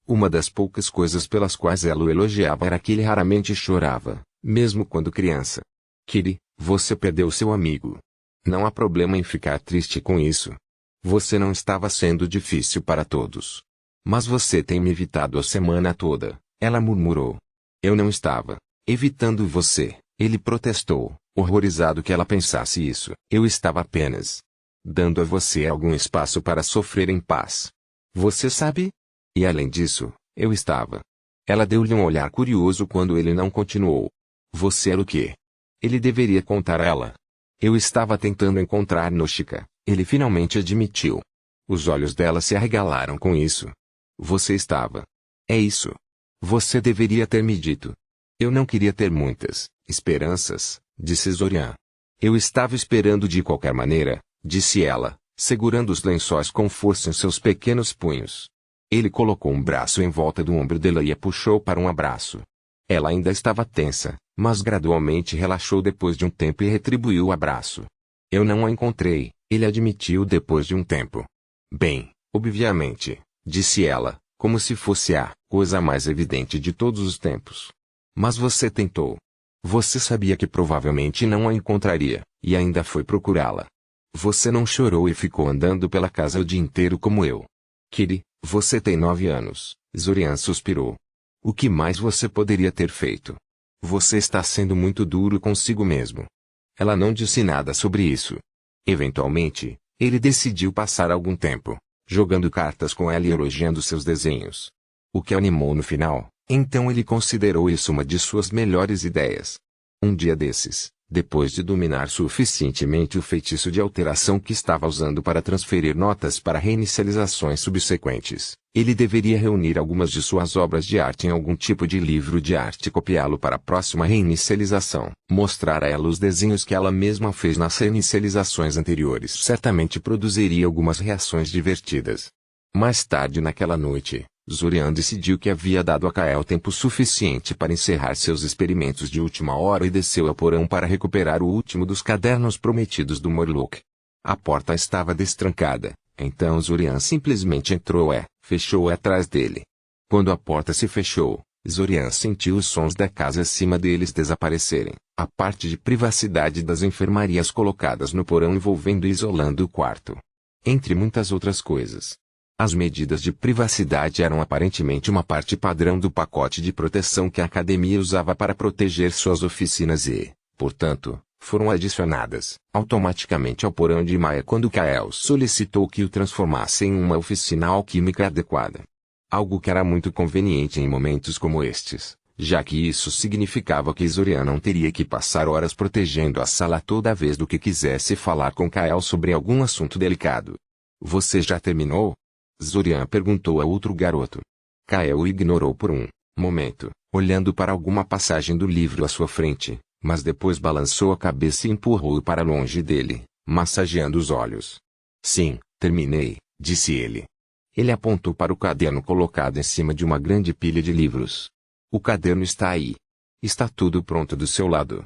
Speaker 1: Uma das poucas coisas pelas quais ela o elogiava era que ele raramente chorava, mesmo quando criança. Kitty, você perdeu seu amigo. Não há problema em ficar triste com isso. Você não estava sendo difícil para todos. Mas você tem me evitado a semana toda, ela murmurou. Eu não estava evitando você, ele protestou, horrorizado que ela pensasse isso. Eu estava apenas dando a você algum espaço para sofrer em paz. Você sabe? E além disso, eu estava. Ela deu-lhe um olhar curioso quando ele não continuou. Você era o quê? Ele deveria contar a ela. Eu estava tentando encontrar Noshika, ele finalmente admitiu. Os olhos dela se arregalaram com isso. Você estava. É isso. Você deveria ter me dito. Eu não queria ter muitas esperanças, disse Zorian. Eu estava esperando de qualquer maneira, disse ela, segurando os lençóis com força em seus pequenos punhos. Ele colocou um braço em volta do ombro dela e a puxou para um abraço. Ela ainda estava tensa, mas gradualmente relaxou depois de um tempo e retribuiu o abraço. Eu não a encontrei, ele admitiu depois de um tempo. Bem, obviamente, disse ela, como se fosse a coisa mais evidente de todos os tempos. Mas você tentou. Você sabia que provavelmente não a encontraria, e ainda foi procurá-la. Você não chorou e ficou andando pela casa o dia inteiro como eu. Kitty, você tem 9 anos, Zorian suspirou. O que mais você poderia ter feito? Você está sendo muito duro consigo mesmo. Ela não disse nada sobre isso. Eventualmente, ele decidiu passar algum tempo jogando cartas com ela e elogiando seus desenhos. O que animou no final, então ele considerou isso uma de suas melhores ideias. Um dia desses, depois de dominar suficientemente o feitiço de alteração que estava usando para transferir notas para reinicializações subsequentes, ele deveria reunir algumas de suas obras de arte em algum tipo de livro de arte e copiá-lo para a próxima reinicialização. Mostrar a ela os desenhos que ela mesma fez nas reinicializações anteriores certamente produziria algumas reações divertidas. Mais tarde naquela noite, Zorian decidiu que havia dado a Kael tempo suficiente para encerrar seus experimentos de última hora e desceu ao porão para recuperar o último dos cadernos prometidos do Morlock. A porta estava destrancada, então Zorian simplesmente entrou e fechou atrás dele. Quando a porta se fechou, Zorian sentiu os sons da casa acima deles desaparecerem, a parte de privacidade das enfermarias colocadas no porão envolvendo e isolando o quarto. Entre muitas outras coisas. As medidas de privacidade eram aparentemente uma parte padrão do pacote de proteção que a academia usava para proteger suas oficinas e, portanto, foram adicionadas automaticamente ao porão de Maia quando Kael solicitou que o transformasse em uma oficina alquímica adequada. Algo que era muito conveniente em momentos como estes, já que isso significava que Zorian não teria que passar horas protegendo a sala toda vez do que quisesse falar com Kael sobre algum assunto delicado. Você já terminou? Zorian perguntou a outro garoto. Kael o ignorou por um momento, olhando para alguma passagem do livro à sua frente, mas depois balançou a cabeça e empurrou-o para longe dele, massageando os olhos. Sim, terminei, disse ele. Ele apontou para o caderno colocado em cima de uma grande pilha de livros. O caderno está aí. Está tudo pronto do seu lado.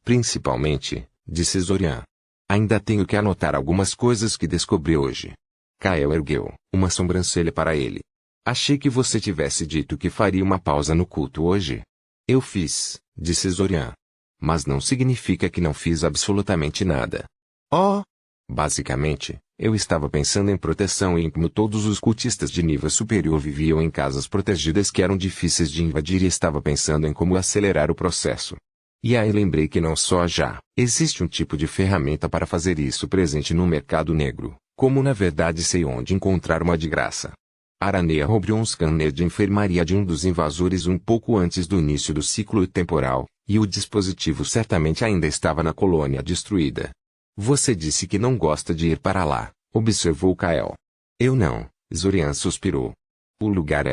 Speaker 1: Principalmente, disse Zorian. Ainda tenho que anotar algumas coisas que descobri hoje. Kael ergueu uma sobrancelha para ele. Achei que você tivesse dito que faria uma pausa no culto hoje. Eu fiz, disse Zorian. Mas não significa que não fiz absolutamente nada. Oh! Basicamente, eu estava pensando em proteção e em como todos os cultistas de nível superior viviam em casas protegidas que eram difíceis de invadir e estava pensando em como acelerar o processo. E aí lembrei que não só já existe um tipo de ferramenta para fazer isso presente no mercado negro, como na verdade sei onde encontrar uma de graça. Aranea roubou um scanner de enfermaria de um dos invasores um pouco antes do início do ciclo temporal, e o dispositivo certamente ainda estava na colônia destruída. Você disse que não gosta de ir para lá, observou Kael. Eu não, Zorian suspirou. O lugar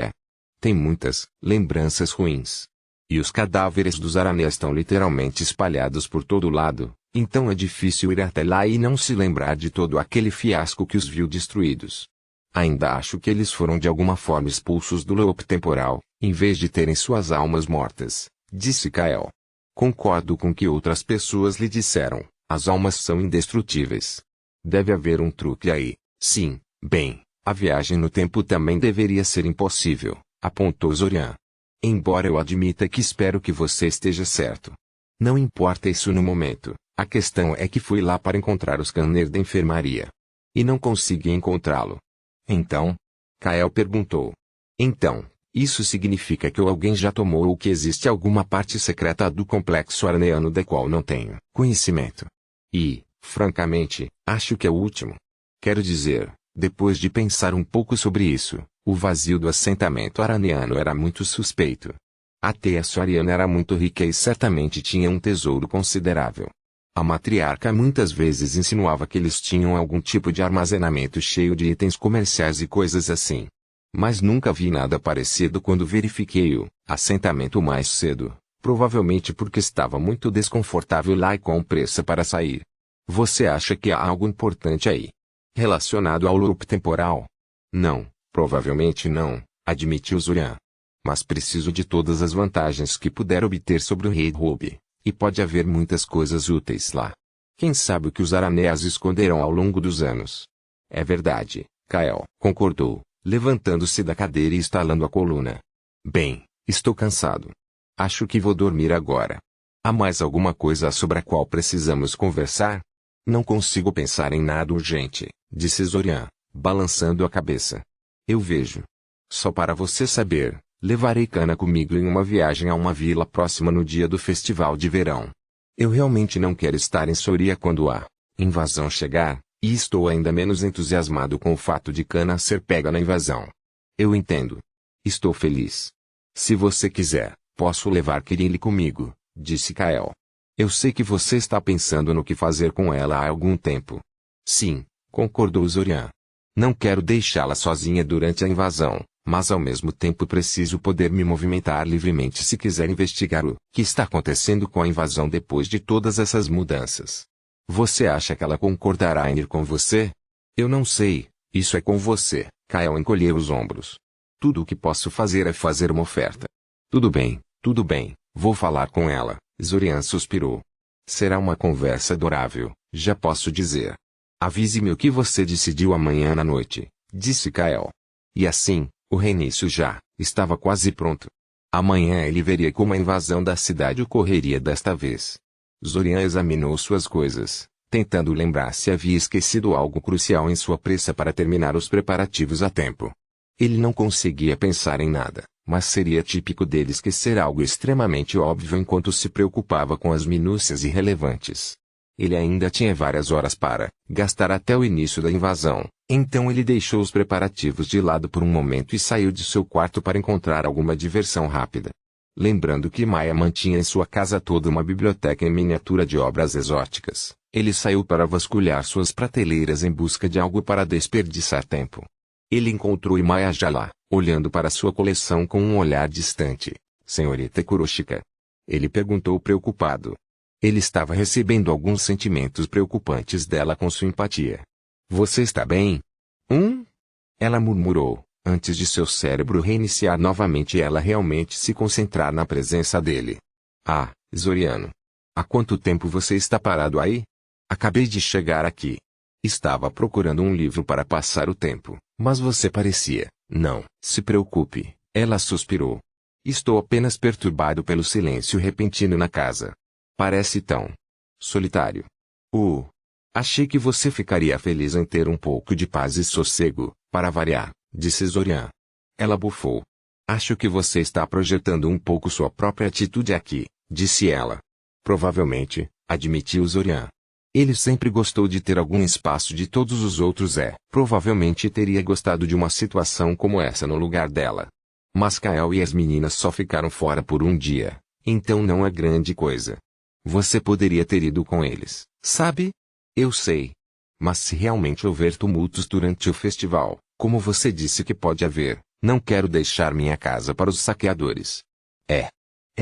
Speaker 1: tem muitas lembranças ruins. E os cadáveres dos Aranês estão literalmente espalhados por todo lado, então é difícil ir até lá e não se lembrar de todo aquele fiasco que os viu destruídos. Ainda acho que eles foram de alguma forma expulsos do loop temporal, em vez de terem suas almas mortas, disse Kael. Concordo com o que outras pessoas lhe disseram, as almas são indestrutíveis. Deve haver um truque aí, sim, bem, a viagem no tempo também deveria ser impossível, apontou Zorian. Embora eu admita que espero que você esteja certo. Não importa isso no momento, a questão é que fui lá para encontrar o scanner da enfermaria. E não consegui encontrá-lo. Então? Kael perguntou. Então, isso significa que alguém já tomou ou que existe alguma parte secreta do complexo araneano da qual não tenho conhecimento. E, francamente, acho que é o último. Quero dizer, depois de pensar um pouco sobre isso, o vazio do assentamento araneano era muito suspeito. A teia soriana era muito rica e certamente tinha um tesouro considerável. A matriarca muitas vezes insinuava que eles tinham algum tipo de armazenamento cheio de itens comerciais e coisas assim. Mas nunca vi nada parecido quando verifiquei o assentamento mais cedo, provavelmente porque estava muito desconfortável lá e com pressa para sair. Você acha que há algo importante aí? Relacionado ao loop temporal? Não, provavelmente não, admitiu Zorian. Mas preciso de todas as vantagens que puder obter sobre o Rei Ruby, e pode haver muitas coisas úteis lá. Quem sabe o que os Aranês esconderão ao longo dos anos? É verdade, Kael concordou, levantando-se da cadeira e estalando a coluna. Bem, estou cansado. Acho que vou dormir agora. Há mais alguma coisa sobre a qual precisamos conversar? Não consigo pensar em nada urgente, disse Zorian, balançando a cabeça. Eu vejo. Só para você saber, levarei Kana comigo em uma viagem a uma vila próxima no dia do festival de verão. Eu realmente não quero estar em Soria quando a invasão chegar, e estou ainda menos entusiasmado com o fato de Kana ser pega na invasão. Eu entendo. Estou feliz. Se você quiser, posso levar Kirili comigo, disse Kael. Eu sei que você está pensando no que fazer com ela há algum tempo. Sim, concordou Zorian. Não quero deixá-la sozinha durante a invasão, mas ao mesmo tempo preciso poder me movimentar livremente se quiser investigar o que está acontecendo com a invasão depois de todas essas mudanças. Você acha que ela concordará em ir com você? Eu não sei, isso é com você, Kael encolheu os ombros. Tudo o que posso fazer é fazer uma oferta. Tudo bem, vou falar com ela, Zorian suspirou. Será uma conversa adorável, já posso dizer. Avise-me o que você decidiu amanhã à noite, disse Kael. E assim, o reinício já estava quase pronto. Amanhã ele veria como a invasão da cidade ocorreria desta vez. Zorian examinou suas coisas, tentando lembrar se havia esquecido algo crucial em sua pressa para terminar os preparativos a tempo. Ele não conseguia pensar em nada, mas seria típico dele esquecer algo extremamente óbvio enquanto se preocupava com as minúcias irrelevantes. Ele ainda tinha várias horas para gastar até o início da invasão, então ele deixou os preparativos de lado por um momento e saiu de seu quarto para encontrar alguma diversão rápida. Lembrando que Maya mantinha em sua casa toda uma biblioteca em miniatura de obras exóticas, ele saiu para vasculhar suas prateleiras em busca de algo para desperdiçar tempo. Ele encontrou Maya já lá, olhando para sua coleção com um olhar distante. Senhorita Kuroshika? Ele perguntou preocupado. Ele estava recebendo alguns sentimentos preocupantes dela com sua empatia. Você está bem? Ela murmurou, antes de seu cérebro reiniciar novamente e ela realmente se concentrar na presença dele. Ah, Zoriano. Há quanto tempo você está parado aí? Acabei de chegar aqui. Estava procurando um livro para passar o tempo, mas você parecia. Não se preocupe, ela suspirou. Estou apenas perturbado pelo silêncio repentino na casa. Parece tão solitário. Achei que você ficaria feliz em ter um pouco de paz e sossego, para variar, disse Zorian. Ela bufou. Acho que você está projetando um pouco sua própria atitude aqui, disse ela. Provavelmente, admitiu Zorian. Ele sempre gostou de ter algum espaço de todos os outros provavelmente teria gostado de uma situação como essa no lugar dela. Mas Kael e as meninas só ficaram fora por um dia, então não é grande coisa. Você poderia ter ido com eles, sabe? Eu sei. Mas se realmente houver tumultos durante o festival, como você disse que pode haver, não quero deixar minha casa para os saqueadores. É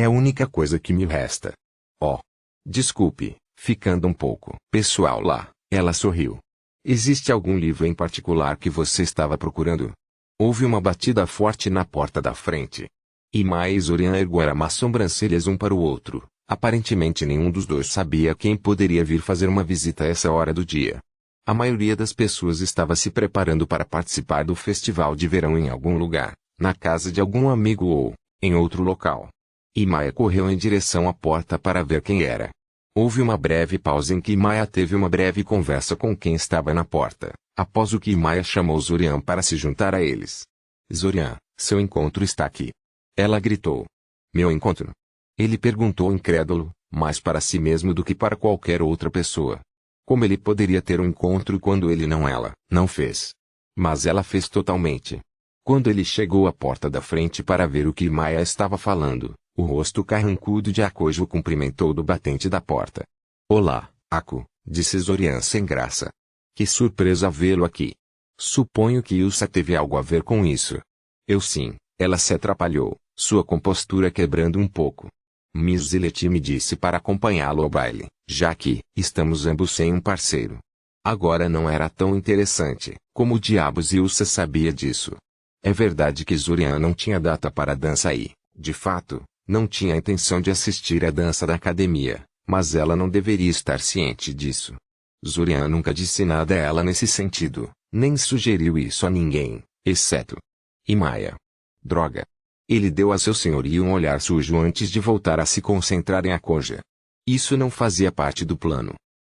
Speaker 1: a única coisa que me resta. Oh. Desculpe, ficando um pouco pessoal lá, ela sorriu. Existe algum livro em particular que você estava procurando? Houve uma batida forte na porta da frente. Imai e Zorian ergueram as sobrancelhas um para o outro. Aparentemente nenhum dos dois sabia quem poderia vir fazer uma visita a essa hora do dia. A maioria das pessoas estava se preparando para participar do festival de verão em algum lugar, na casa de algum amigo ou em outro local. Imaya correu em direção à porta para ver quem era. Houve uma breve pausa em que Imaya teve uma breve conversa com quem estava na porta, após o que Imaya chamou Zorian para se juntar a eles. Zorian, seu encontro está aqui. Ela gritou. Meu encontro? Ele perguntou incrédulo, mais para si mesmo do que para qualquer outra pessoa. Como ele poderia ter um encontro quando ele não fez? Mas ela fez totalmente. Quando ele chegou à porta da frente para ver o que Imaya estava falando, o rosto carrancudo de Akoji o cumprimentou do batente da porta. Olá, Ako, disse Zorian sem graça. Que surpresa vê-lo aqui. Suponho que Ilsa teve algo a ver com isso. Eu sim, ela se atrapalhou, sua compostura quebrando um pouco. Miss Zileti me disse para acompanhá-lo ao baile, já que estamos ambos sem um parceiro. Agora não era tão interessante, como diabos Ilsa sabia disso. É verdade que Zorian não tinha data para a dança e, de fato, não tinha a intenção de assistir à dança da academia, mas ela não deveria estar ciente disso. Zorian nunca disse nada a ela nesse sentido, nem sugeriu isso a ninguém, exceto Imaya. Droga. Ele deu a seu senhorio um olhar sujo antes de voltar a se concentrar em Akoji. Isso não fazia parte do plano.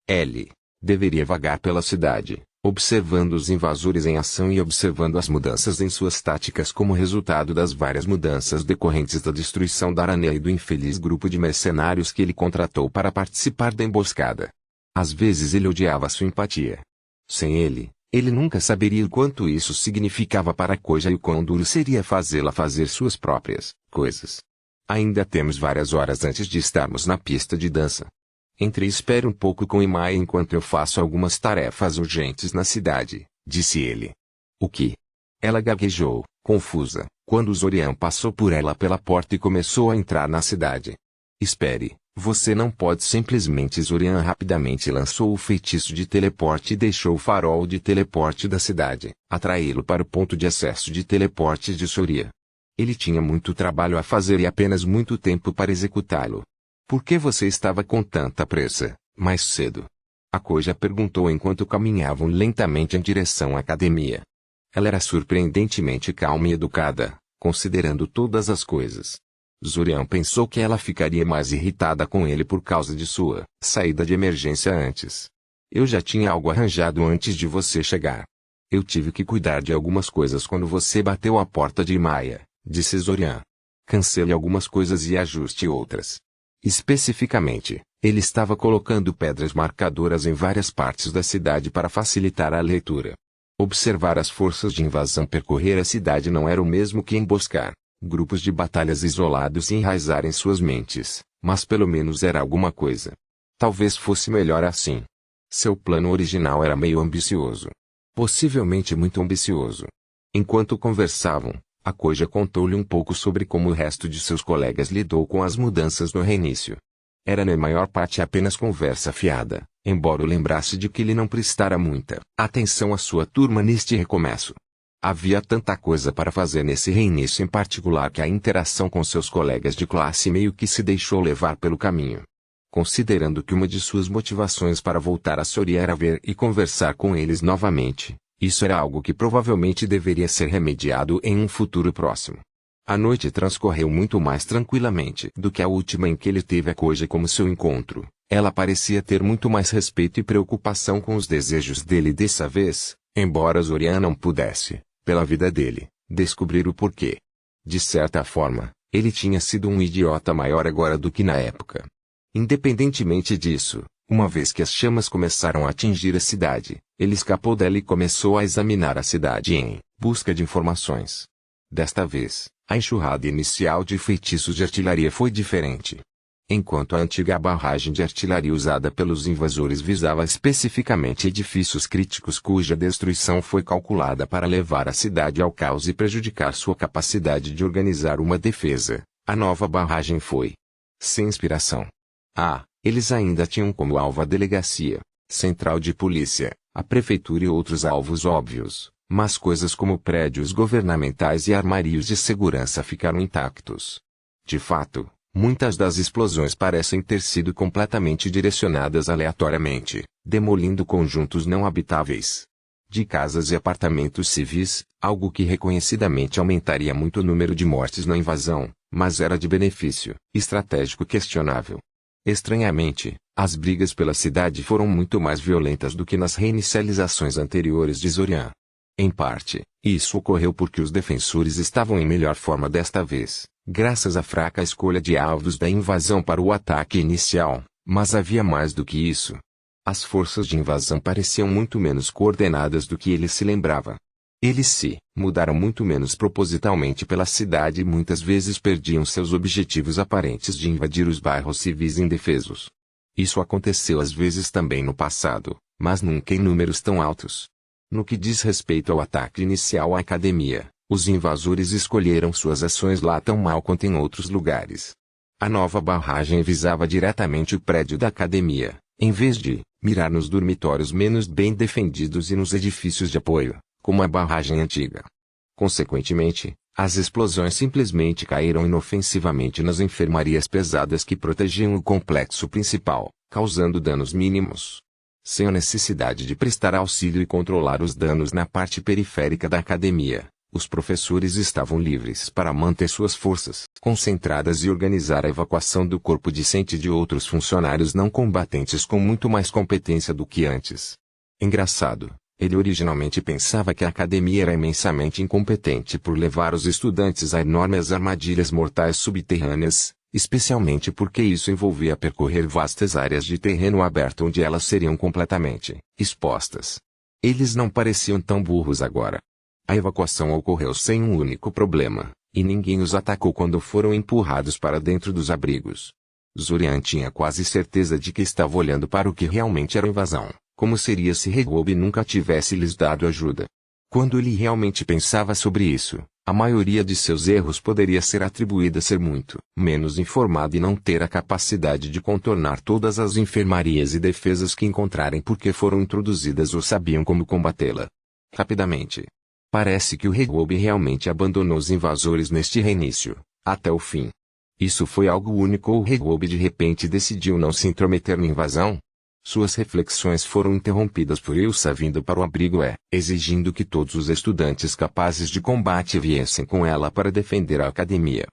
Speaker 1: Ele deveria vagar pela cidade, observando os invasores em ação e observando as mudanças em suas táticas como resultado das várias mudanças decorrentes da destruição da Aranea e do infeliz grupo de mercenários que ele contratou para participar da emboscada. Às vezes ele odiava sua empatia. Sem ele nunca saberia o quanto isso significava para Akoji e o quão duro seria fazê-la fazer suas próprias coisas. Ainda temos várias horas antes de estarmos na pista de dança. Entre e espere um pouco com Imaya enquanto eu faço algumas tarefas urgentes na cidade, disse ele. O que? Ela gaguejou, confusa, quando Zorian passou por ela pela porta e começou a entrar na cidade. Espere, você não pode simplesmente. Zorian rapidamente lançou o feitiço de teleporte e deixou o farol de teleporte da cidade atraí-lo para o ponto de acesso de teleporte de Soria. Ele tinha muito trabalho a fazer e apenas muito tempo para executá-lo. Por que você estava com tanta pressa, mais cedo? Akoji perguntou enquanto caminhavam lentamente em direção à academia. Ela era surpreendentemente calma e educada, considerando todas as coisas. Zorian pensou que ela ficaria mais irritada com ele por causa de sua saída de emergência antes. Eu já tinha algo arranjado antes de você chegar. Eu tive que cuidar de algumas coisas quando você bateu a porta de Imaya, disse Zorian. Cancele algumas coisas e ajuste outras. Especificamente, ele estava colocando pedras marcadoras em várias partes da cidade para facilitar a leitura. Observar as forças de invasão percorrer a cidade não era o mesmo que emboscar grupos de batalhas isolados e enraizar em suas mentes, mas pelo menos era alguma coisa. Talvez fosse melhor assim. Seu plano original era meio ambicioso. Possivelmente muito ambicioso. Enquanto conversavam, Akoji contou-lhe um pouco sobre como o resto de seus colegas lidou com as mudanças no reinício. Era na maior parte apenas conversa fiada, embora lembrasse de que ele não prestara muita atenção à sua turma neste recomeço. Havia tanta coisa para fazer nesse reinício em particular que a interação com seus colegas de classe meio que se deixou levar pelo caminho. Considerando que uma de suas motivações para voltar a Soria era ver e conversar com eles novamente, isso era algo que provavelmente deveria ser remediado em um futuro próximo. A noite transcorreu muito mais tranquilamente do que a última em que ele teve Akoji como seu encontro. Ela parecia ter muito mais respeito e preocupação com os desejos dele dessa vez, embora Zorian não pudesse, pela vida dele, descobrir o porquê. De certa forma, ele tinha sido um idiota maior agora do que na época. Independentemente disso, Uma vez que as chamas começaram a atingir a cidade, ele escapou dela e começou a examinar a cidade em busca de informações. Desta vez, a enxurrada inicial de feitiços de artilharia foi diferente. Enquanto a antiga barragem de artilharia usada pelos invasores visava especificamente edifícios críticos cuja destruição foi calculada para levar a cidade ao caos e prejudicar sua capacidade de organizar uma defesa, a nova barragem foi sem inspiração. Eles ainda tinham como alvo a delegacia, central de polícia, a prefeitura e outros alvos óbvios, mas coisas como prédios governamentais e armários de segurança ficaram intactos. De fato, muitas das explosões parecem ter sido completamente direcionadas aleatoriamente, demolindo conjuntos não habitáveis de casas e apartamentos civis, algo que reconhecidamente aumentaria muito o número de mortes na invasão, mas era de benefício estratégico questionável. Estranhamente, as brigas pela cidade foram muito mais violentas do que nas reinicializações anteriores de Zorian. Em parte, isso ocorreu porque os defensores estavam em melhor forma desta vez, graças à fraca escolha de alvos da invasão para o ataque inicial, mas havia mais do que isso. As forças de invasão pareciam muito menos coordenadas do que ele se lembrava. Eles se mudaram muito menos propositalmente pela cidade e muitas vezes perdiam seus objetivos aparentes de invadir os bairros civis indefesos. Isso aconteceu às vezes também no passado, mas nunca em números tão altos. No que diz respeito ao ataque inicial à academia, os invasores escolheram suas ações lá tão mal quanto em outros lugares. A nova barragem visava diretamente o prédio da academia, em vez de mirar nos dormitórios menos bem defendidos e nos edifícios de apoio, como a barragem antiga. Consequentemente, as explosões simplesmente caíram inofensivamente nas enfermarias pesadas que protegiam o complexo principal, causando danos mínimos. Sem a necessidade de prestar auxílio e controlar os danos na parte periférica da academia, os professores estavam livres para manter suas forças concentradas e organizar a evacuação do corpo discente e de outros funcionários não combatentes com muito mais competência do que antes. Engraçado. Ele originalmente pensava que a academia era imensamente incompetente por levar os estudantes a enormes armadilhas mortais subterrâneas, especialmente porque isso envolvia percorrer vastas áreas de terreno aberto onde elas seriam completamente expostas. Eles não pareciam tão burros agora. A evacuação ocorreu sem um único problema, e ninguém os atacou quando foram empurrados para dentro dos abrigos. Zorian tinha quase certeza de que estava olhando para o que realmente era invasão. Como seria se Regob nunca tivesse lhes dado ajuda? Quando ele realmente pensava sobre isso, a maioria de seus erros poderia ser atribuída a ser muito menos informado e não ter a capacidade de contornar todas as enfermarias e defesas que encontrarem porque foram introduzidas ou sabiam como combatê-la. Rapidamente. Parece que o Regob realmente abandonou os invasores neste reinício, até o fim. Isso foi algo único ou Regob de repente decidiu não se intrometer na invasão? Suas reflexões foram interrompidas por Ilsa vindo para o abrigo exigindo que todos os estudantes capazes de combate viessem com ela para defender a academia.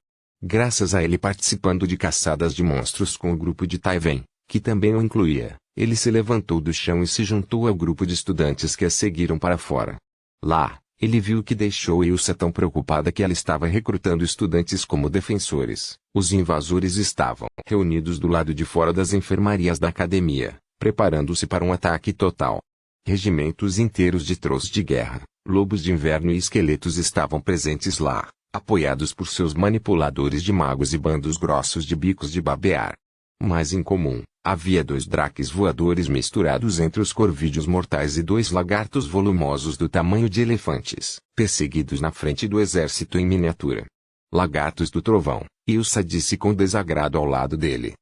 Speaker 1: Graças a ele participando de caçadas de monstros com o grupo de Taiven, que também o incluía, ele se levantou do chão e se juntou ao grupo de estudantes que a seguiram para fora. Lá, ele viu que deixou Ilsa tão preocupada que ela estava recrutando estudantes como defensores. Os invasores estavam reunidos do lado de fora das enfermarias da academia, preparando-se para um ataque total. Regimentos inteiros de trolls de guerra, lobos de inverno e esqueletos estavam presentes lá, apoiados por seus manipuladores de magos e bandos grossos de bicos de babear. Mais em comum, havia 2 draques voadores misturados entre os corvídeos mortais e 2 lagartos volumosos do tamanho de elefantes, perseguidos na frente do exército em miniatura. Lagartos do trovão, Ilsa disse com desagrado ao lado dele.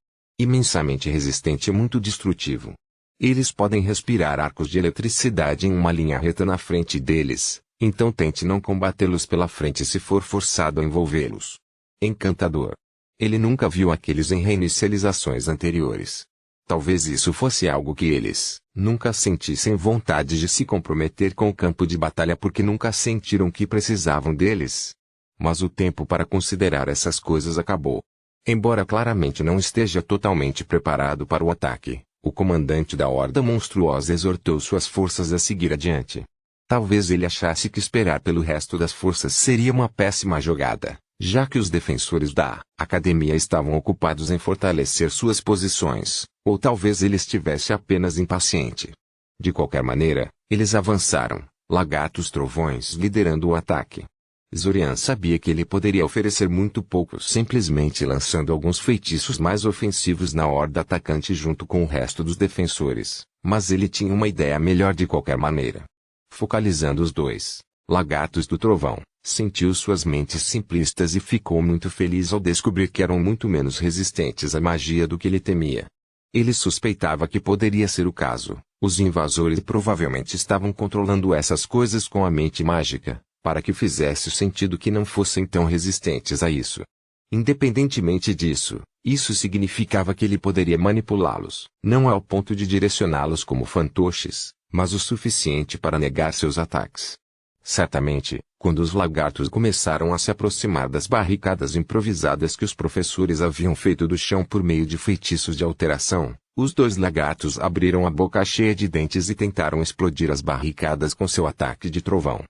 Speaker 1: Imensamente resistente e muito destrutivo. Eles podem respirar arcos de eletricidade em uma linha reta na frente deles, então tente não combatê-los pela frente se for forçado a envolvê-los. Encantador. Ele nunca viu aqueles em reinicializações anteriores. Talvez isso fosse algo que eles nunca sentissem vontade de se comprometer com o campo de batalha porque nunca sentiram que precisavam deles. Mas o tempo para considerar essas coisas acabou. Embora claramente não esteja totalmente preparado para o ataque, o comandante da Horda Monstruosa exortou suas forças a seguir adiante. Talvez ele achasse que esperar pelo resto das forças seria uma péssima jogada, já que os defensores da academia estavam ocupados em fortalecer suas posições, Ou talvez ele estivesse apenas impaciente. De qualquer maneira, eles avançaram, lagartos trovões liderando o ataque. Zorian sabia que ele poderia oferecer muito pouco simplesmente lançando alguns feitiços mais ofensivos na horda atacante junto com o resto dos defensores, mas ele tinha uma ideia melhor de qualquer maneira. Focalizando os dois lagartos do trovão, sentiu suas mentes simplistas e ficou muito feliz ao descobrir que eram muito menos resistentes à magia do que ele temia. Ele suspeitava que poderia ser o caso. Os invasores provavelmente estavam controlando essas coisas com a mente mágica, para que fizesse sentido que não fossem tão resistentes a isso. Independentemente disso, isso significava que ele poderia manipulá-los, não ao ponto de direcioná-los como fantoches, mas o suficiente para negar seus ataques. Certamente, quando os lagartos começaram a se aproximar das barricadas improvisadas que os professores haviam feito do chão por meio de feitiços de alteração, os dois lagartos abriram a boca cheia de dentes e tentaram explodir as barricadas com seu ataque de trovão.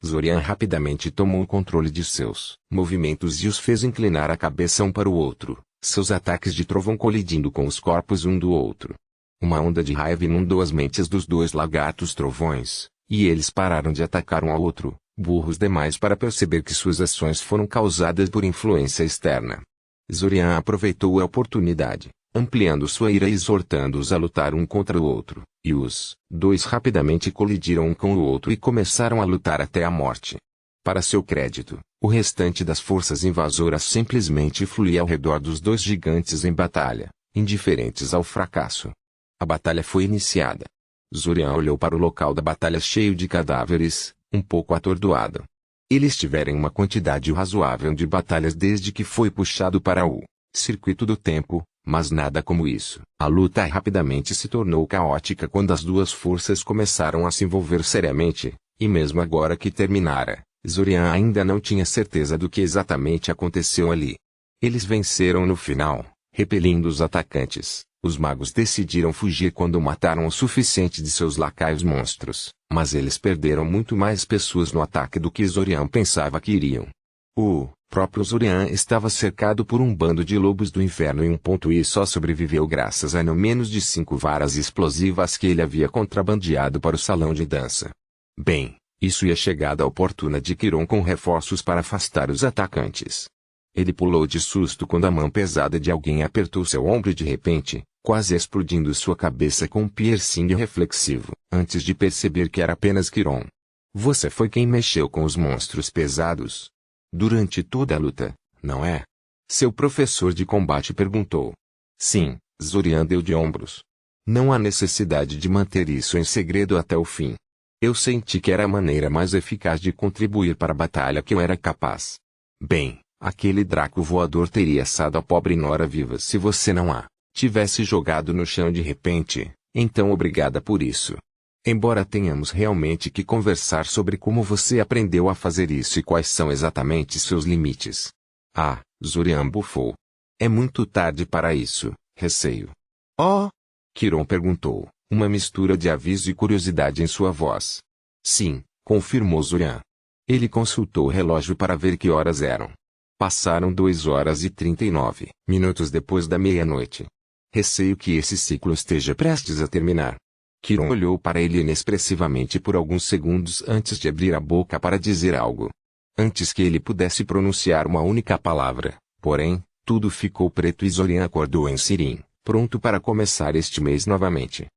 Speaker 1: Zorian rapidamente tomou o controle de seus movimentos e os fez inclinar a cabeça um para o outro, seus ataques de trovão colidindo com os corpos um do outro. Uma onda de raiva inundou as mentes dos dois lagartos trovões, e eles pararam de atacar um ao outro, burros demais para perceber que suas ações foram causadas por influência externa. Zorian aproveitou a oportunidade, ampliando sua ira e exortando-os a lutar um contra o outro, e os dois rapidamente colidiram um com o outro e começaram a lutar até a morte. Para seu crédito, o restante das forças invasoras simplesmente fluía ao redor dos dois gigantes em batalha, indiferentes ao fracasso. A batalha foi iniciada. Zorian olhou para o local da batalha cheio de cadáveres, um pouco atordoado. Eles tiveram uma quantidade razoável de batalhas desde que foi puxado para o circuito do tempo, mas nada como isso. A luta rapidamente se tornou caótica quando as duas forças começaram a se envolver seriamente, e mesmo agora que terminara, Zorian ainda não tinha certeza do que exatamente aconteceu ali. Eles venceram no final, repelindo os atacantes. Os magos decidiram fugir quando mataram o suficiente de seus lacaios monstros, mas eles perderam muito mais pessoas no ataque do que Zorian pensava que iriam. O próprio Zorian estava cercado por um bando de lobos do inferno em um ponto e só sobreviveu graças a não menos de 5 varas explosivas que ele havia contrabandeado para o salão de dança. Bem, isso ia chegada oportuna de Chiron com reforços para afastar os atacantes. Ele pulou de susto quando a mão pesada de alguém apertou seu ombro e de repente, quase explodindo sua cabeça com um piercing reflexivo, antes de perceber que era apenas Chiron. Você foi quem mexeu com os monstros pesados? Durante toda a luta, não é? Seu professor de combate perguntou. Sim, Zorian deu de ombros. Não há necessidade de manter isso em segredo até o fim. Eu senti que era a maneira mais eficaz de contribuir para a batalha que eu era capaz. Bem, aquele Draco voador teria assado a pobre Nora viva se você não a tivesse jogado no chão de repente, então obrigada por isso. Embora tenhamos realmente que conversar sobre como você aprendeu a fazer isso e quais são exatamente seus limites. Ah, Zorian bufou. É muito tarde para isso, receio. Oh? Chiron perguntou, uma mistura de aviso e curiosidade em sua voz. Sim, confirmou Zorian. Ele consultou o relógio para ver que horas eram. Passaram 2 horas e 39 minutos depois da meia-noite. Receio que esse ciclo esteja prestes a terminar. Chiron olhou para ele inexpressivamente por alguns segundos antes de abrir a boca para dizer algo. Antes que ele pudesse pronunciar uma única palavra, porém, tudo ficou preto e Zorian acordou em Sirim, pronto para começar este mês novamente.